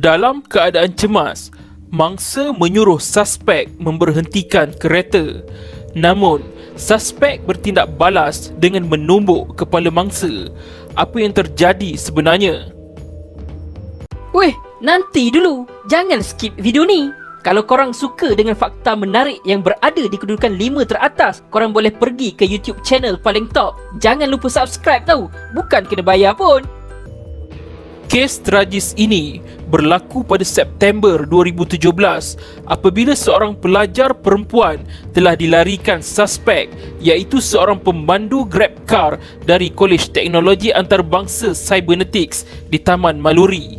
Dalam keadaan cemas, mangsa menyuruh suspek memberhentikan kereta. Namun, suspek bertindak balas dengan menumbuk kepala mangsa. Apa yang terjadi sebenarnya? Weh, nanti dulu. Jangan skip video ni. Kalau korang suka dengan fakta menarik yang berada di kedudukan 5 teratas, korang boleh pergi ke YouTube channel paling top. Jangan lupa subscribe tau. Bukan kena bayar pun. Kes tragis ini berlaku pada September 2017 apabila seorang pelajar perempuan telah dilarikan suspek, iaitu seorang pemandu Grab car dari Kolej Teknologi Antarabangsa Cybernetics di Taman Maluri.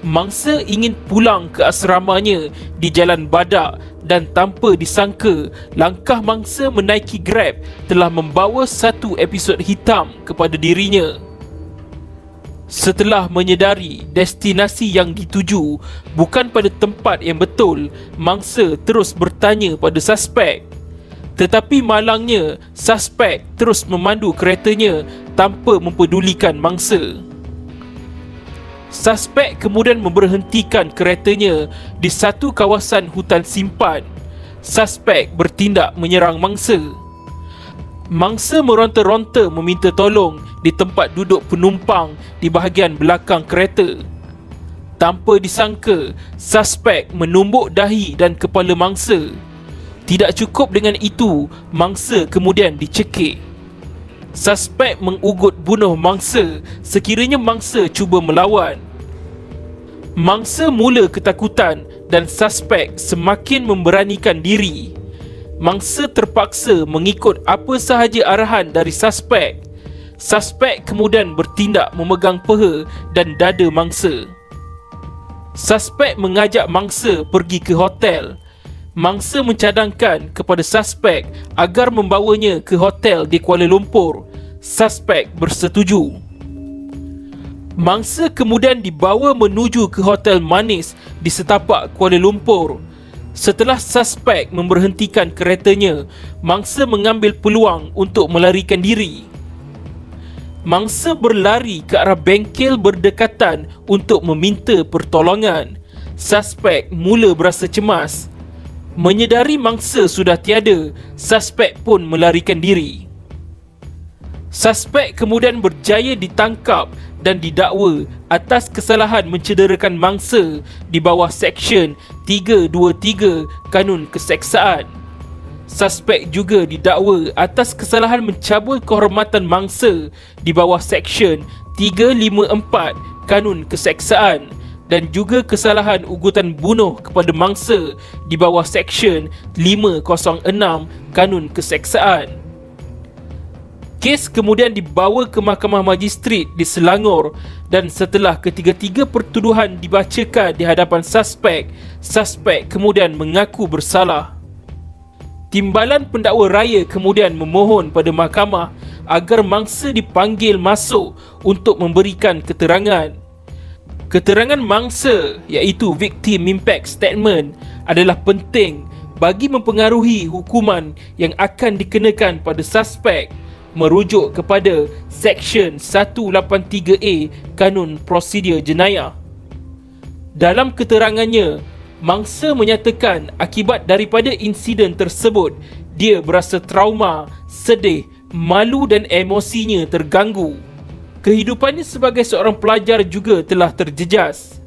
Mangsa ingin pulang ke asramanya di Jalan Badak dan tanpa disangka, langkah mangsa menaiki Grab telah membawa satu episod hitam kepada dirinya. Setelah menyedari destinasi yang dituju bukan pada tempat yang betul, mangsa terus bertanya pada suspek. Tetapi malangnya, suspek terus memandu keretanya tanpa mempedulikan mangsa. Suspek kemudian memberhentikan keretanya di satu kawasan hutan simpan. Suspek bertindak menyerang mangsa. Mangsa meronta-ronta meminta tolong di tempat duduk penumpang di bahagian belakang kereta. Tanpa disangka, suspek menumbuk dahi dan kepala mangsa. Tidak cukup dengan itu, mangsa kemudian dicekik. Suspek mengugut bunuh mangsa sekiranya mangsa cuba melawan. Mangsa mula ketakutan dan suspek semakin memberanikan diri. Mangsa terpaksa mengikut apa sahaja arahan dari suspek. Suspek kemudian bertindak memegang peha dan dada mangsa. Suspek mengajak mangsa pergi ke hotel. Mangsa mencadangkan kepada suspek agar membawanya ke hotel di Kuala Lumpur. Suspek bersetuju. Mangsa kemudian dibawa menuju ke Hotel Manis di setapak Kuala Lumpur. Setelah suspek memberhentikan keretanya, mangsa mengambil peluang untuk melarikan diri. Mangsa berlari ke arah bengkel berdekatan untuk meminta pertolongan. Suspek mula berasa cemas. Menyedari mangsa sudah tiada, suspek pun melarikan diri. Suspek kemudian berjaya ditangkap dan didakwa atas kesalahan mencederakan mangsa di bawah Seksyen 323 Kanun Keseksaan. Suspek juga didakwa atas kesalahan mencabul kehormatan mangsa di bawah Seksyen 354 Kanun Keseksaan dan juga kesalahan ugutan bunuh kepada mangsa di bawah Seksyen 506 Kanun Keseksaan. Kes kemudian dibawa ke Mahkamah Magistrat di Selangor dan setelah ketiga-tiga pertuduhan dibacakan di hadapan suspek, suspek kemudian mengaku bersalah. Timbalan pendakwa raya kemudian memohon pada mahkamah agar mangsa dipanggil masuk untuk memberikan keterangan. Keterangan mangsa, iaitu Victim Impact Statement, adalah penting bagi mempengaruhi hukuman yang akan dikenakan pada suspek, merujuk kepada Seksyen 183A Kanun Prosedur Jenayah. Dalam keterangannya, mangsa menyatakan akibat daripada insiden tersebut, dia berasa trauma, sedih, malu dan emosinya terganggu. Kehidupannya sebagai seorang pelajar juga telah terjejas.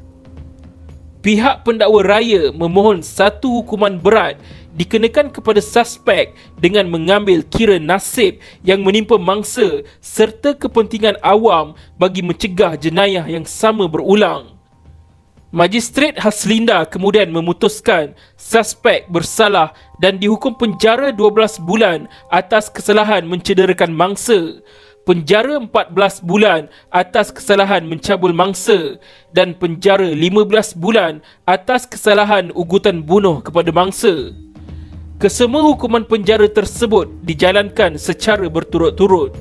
Pihak pendakwa raya memohon satu hukuman berat dikenakan kepada suspek dengan mengambil kira nasib yang menimpa mangsa serta kepentingan awam bagi mencegah jenayah yang sama berulang. Magistrat Haslinda kemudian memutuskan suspek bersalah dan dihukum penjara 12 bulan atas kesalahan mencederakan mangsa, penjara 14 bulan atas kesalahan mencabul mangsa dan penjara 15 bulan atas kesalahan ugutan bunuh kepada mangsa. Kesemua hukuman penjara tersebut dijalankan secara berturut-turut.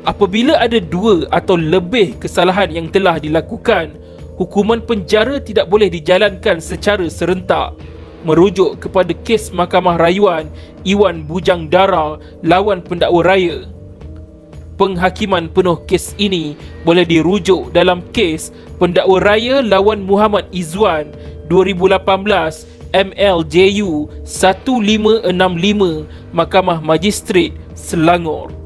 Apabila ada 2 atau lebih kesalahan yang telah dilakukan, hukuman penjara tidak boleh dijalankan secara serentak, merujuk kepada kes Mahkamah Rayuan Iwan Bujang Dara lawan pendakwa raya. penghakiman penuh kes ini boleh dirujuk dalam kes pendakwa raya lawan Muhammad Izzuan 2018 MLJU 1565 Mahkamah Magistrat Selangor.